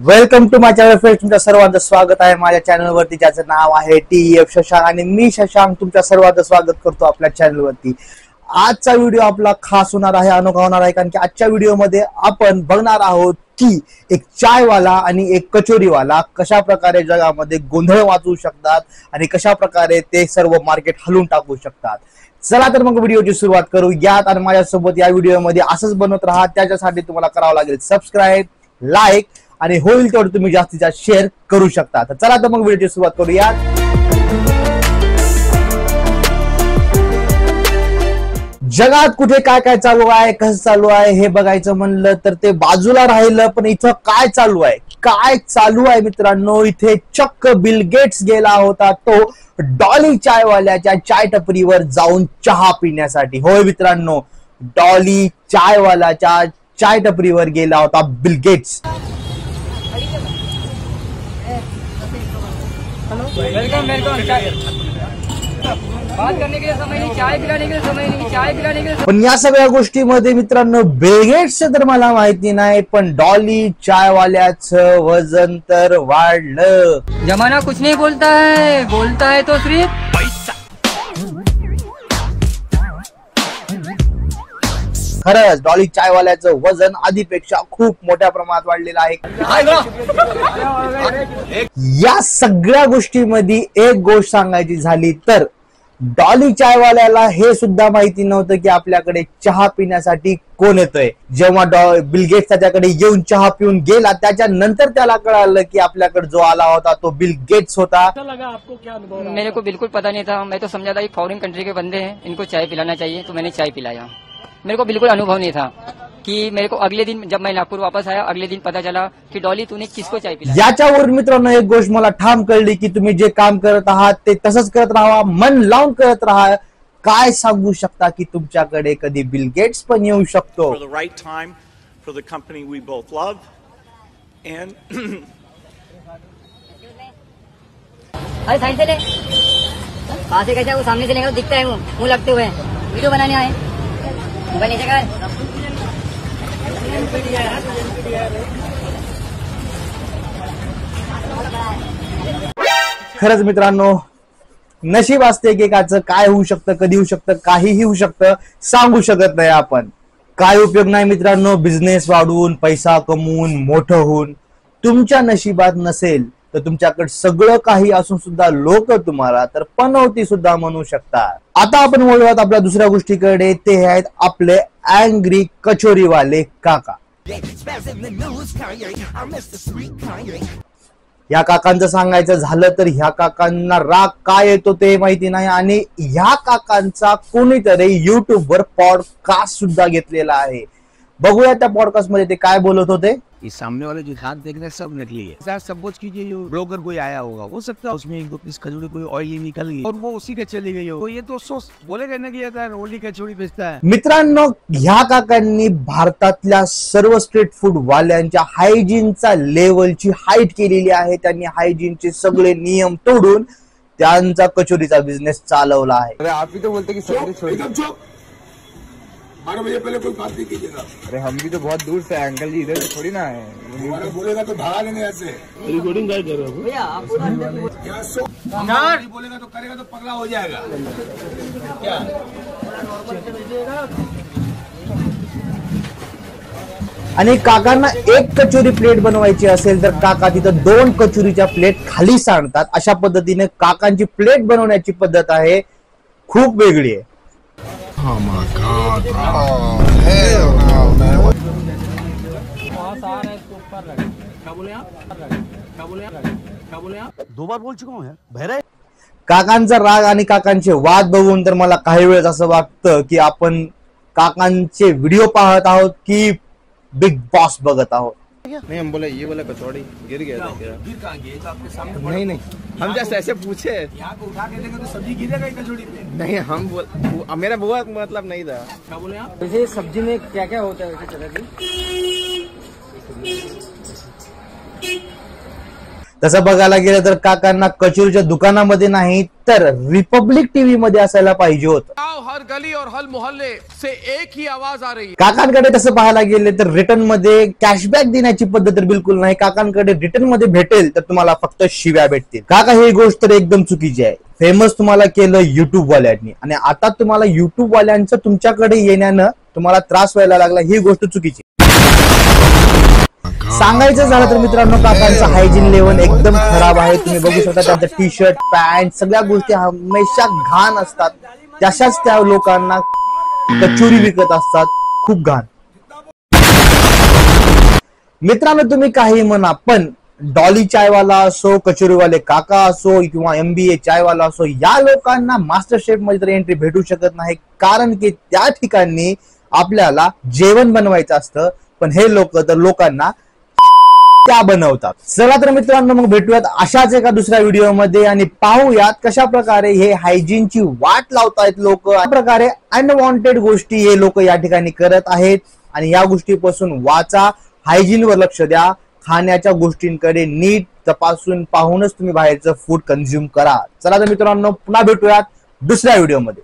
Welcome to my channel friends, तुमच्या सर्वांचं स्वागत आहे माझ्या चॅनलवरती, ज्याचं नाव आहे TEF शशांक आणि मी शशांक तुमच्या सर्वांचं स्वागत करतो आपल्या चॅनलवरती। आजचा व्हिडिओ आपला खास होणार आहे, अनोखा होणार आहे, कारण की आजच्या व्हिडिओमध्ये आपण बघणार आहोत की एक चायवाला आणि एक कचोरीवाला कशा प्रकारे जगामध्ये गोंधळ वाचवू शकतात आणि कशा प्रकारे ते सर्व मार्केट हलवून टाकू शकतात। चला तर मग व्हिडिओची सुरुवात करूयात आणि माझ्यासोबत या व्हिडिओमध्ये असंच बनवत राहा। त्याच्यासाठी तुम्हाला करावं लागेल सबस्क्राईब, लाईक आणि होईल तेवढं तुम्ही जास्तीत जास्त शेअर करू शकता। तर चला तर मग व्हिडिओची सुरुवात करूया। जगात कुठे काय काय चालू आहे, कसं चालू आहे हे बघायचं म्हणलं तर ते बाजूला राहिलं, पण इथं काय चालू आहे मित्रांनो, इथे चक्क बिल गेट्स गेला होता तो डॉली चायवाल्याच्या चाय टपरीवर जाऊन चहा पिण्यासाठी। होय मित्रांनो, डॉली चायवाल्याच्या चाय टपरीवर गेला होता बिल गेट्स। वेलकम बात करने के लिए समय नहीं, चाय पिलाने के लिए समय नहीं, चाय पिलाने के लिए। पण या सगळ्या गोष्टीमध्ये मित्रांनो बिल गेट्सचं तर मला माहिती नाही, पण डॉली चायवाल्याचं वजन तर वाढलं। जमाना कुछ नहीं बोलता है तो सिर्फ पैसा। खरंच डॉली चायवाल्याचं वजन आधीपेक्षा खूप मोठ्या प्रमाणात वाढलेलं आहे। या सगळ्या गोष्टीमध्ये एक गोष्ट सांगायची झाली तर डॉली चायवाल्याला हे सुद्धा माहिती नव्हतं की आपल्याकडे चहा पिण्यासाठी कोण येतोय। जेव्हा बिल गेट्स त्याच्याकडे येऊन चहा पिऊन गेला, त्याच्यानंतर त्याला कळालं की आपल्याकडे जो आला होता तो बिल गेट्स होता। आपको क्या अनुभव? मेरे को बिल्कुल पता नहीं था, मैं तो समझा था फॉरेन कंट्री के बंदे हैं, इनको चाय पिलाना चाहिए, तो मैंने चाय पिलाया। मेरे को बिल्कुल अनुभव नहीं था कि मेरे को अगले दिन जब मैं नागपुर वापस आया, अगले दिन पता चला कि डॉली तूने किसको चाय पिलाई। याच्यावर मित्रांनो एक गोष्ट मला ठाम कळली की तुम्ही जे काम करत आहात ते तसंच करत राहा, मन लावून करत राहा। काय सांगू शकता की तुमच्याकडे कधी बिल गेट्स पण येऊ शकतो। For the right time for the company we both love and अरे साइड से ले, पास से कैसे वो सामने से लेगा, दिखता है वो मुंह लगते हुए। वीडियो बनाने आए, मोबाइल नीचे कर। खरंच मित्रांनो, नशीब असते एकेकाचं, काय होऊ शकतं, कधी होऊ शकतं, काहीही होऊ शकतं, सांगू शकत नाही आपण। काय उपयोग नाही मित्रांनो बिझनेस वाढवून, पैसा कमवून, मोठं होऊन, तुमच्या नशिबात नसेल तर तुमच्याकडे सगळं काही असून सुद्धा लोक तुम्हाला तर पनवती सुद्धा म्हणू शकतात। आता आपण बोलूयात आपल्या दुसऱ्या गोष्टीकडे, ते आहेत आपले अँग्री कचोरीवाले काका। या काकांचं सांगायचं झालं तर ह्या काकांना राग काय येतो ते माहिती नाही, आणि ह्या काकांचा कोणीतरी युट्यूबवर पॉडकास्ट सुद्धा घेतलेला आहे। बघूया त्या पॉडकास्ट मध्ये ते काय बोलत होते। इस सामने वाले जो हाथ देख रहे हैं सब नकली है। सर सपोज कीजिए जो ब्रोकर कोई आया होगा, हो सकता है उसमें एक दो पीस खजूरी कोई ऑयली निकल गई और वो उसी के चली गई हो, तो ये तो सोच बोलेगा ना कि यार रोली कचौड़ी बेचता है। मित्रांनो, ह्या काकांनी भारतातल्या सर्व स्ट्रीट फूड वाल्यांच्या हायजीनचा लेवलची हाईट केलेली आहे। त्यांनी हायजीनचे सगळे नियम तोडून त्यांचा कचोरीचा बिझनेस चालवला आहे। अरे आप ही तो बोलते कि सब्जी छोड़। 12 बजे पहले कोई बात नहीं कीजिएगा। अरे हम भी तो बहुत दूर से अंकल जी, इधर से थोड़ी ना है। बोलेगा तो भागा लेंगे ऐसे। रिकॉर्डिंग कर रहे हो भैया आप बोलेगा तो करेगा तो पगला हो जाएगा क्या? आणि काकांना एक कचोरी प्लेट बनवायची असेल तर काका तिथं 2 कचोरीच्या प्लेट खाली सांडतात। अशा पद्धतीने काकांची प्लेट बनवण्याची पद्धत आहे, खूप वेगळी आहे। Oh my God, bro. Oh, hell no, man. दो बार बोल चुका हूँ यार, बहरा। काकांचा राग आणि काकांचे वाद बघून तर मला काही वेळेस असं वाटतं की आपण काकांचे व्हिडिओ पाहत आहोत की बिग बॉस बघत आहोत। नहीं हम बोले ये वाला कचौड़ी गिर गया था क्या? गिर कहाँ गया? तो आपके सामने नहीं हम जस्ट ऐसे पूछे, यहाँ को उठा के देंगे तो सब्जी गिरेगा कचौड़ी पे। नहीं हम मेरा बुआ मतलब नहीं था। क्या बोले आप? वैसे सब्जी में क्या क्या होता है वैसे तरह की? तसं बघायला गेलं तर काकांना कचोरीच्या दुकानामध्ये नाही तर रिपब्लिक टीव्ही मध्ये असायला पाहिजे होतं. हर गली और हर मोहल्ले से एक ही आवाज आ रही है. काकांकडे तसं पाहायला गेले तर रिटर्न मध्ये कॅशबॅक देण्याची पद्धत तर बिलकुल नाही. काकांकडे रिटर्न मध्ये भेटेल तर तुम्हाला फक्त शिव्या भेटतील. काका ही गोष्ट तर एकदम चुकीची आहे. फेमस तुम्हाला केलं युट्यूब वाल्यांनी आणि आता तुम्हाला युट्यूब वाल्यांचं तुमच्याकडे येण्यानं तुम्हाला त्रास व्हायला लागला, ही गोष्ट चुकीची. सांगायचं झालं तर मित्रांनो काकांचं हायजीन लेवल एकदम खराब आहे. तुम्ही बघू शकता त्यांचं टी शर्ट पॅन्ट सगळ्या गोष्टी हमेशा घाण असतात. तशाच त्या लोकांना कचोरी विकत असतात, खूप घाण. मित्रांनो तुम्ही काही म्हणा पण डॉली चायवाला असो, कचोरीवाले काका असो किंवा MBA चायवाला असो, या लोकांना मास्टर शेफ मध्ये तर एंट्री भेटू शकत नाही. कारण की त्या ठिकाणी आपल्याला जेवण बनवायचं असतं पण हे लोक तर लोकांना त्या बनवतात. चला तर मित्रांनो मग भेटूयात अशाच एका दुसऱ्या व्हिडिओमध्ये आणि पाहूयात कशा प्रकारे हे हायजीनची वाट लावतायत लोक. अशा प्रकारे अनवॉन्टेड गोष्टी हे लोक या ठिकाणी करत आहेत आणि या गोष्टीपासून वाचा. हायजीनवर लक्ष द्या. खाण्याच्या गोष्टींकडे नीट तपासून पाहूनच तुम्ही बाहेरचं फूड कंझ्युम करा. चला तर मित्रांनो पुन्हा भेटूयात दुसऱ्या व्हिडिओमध्ये.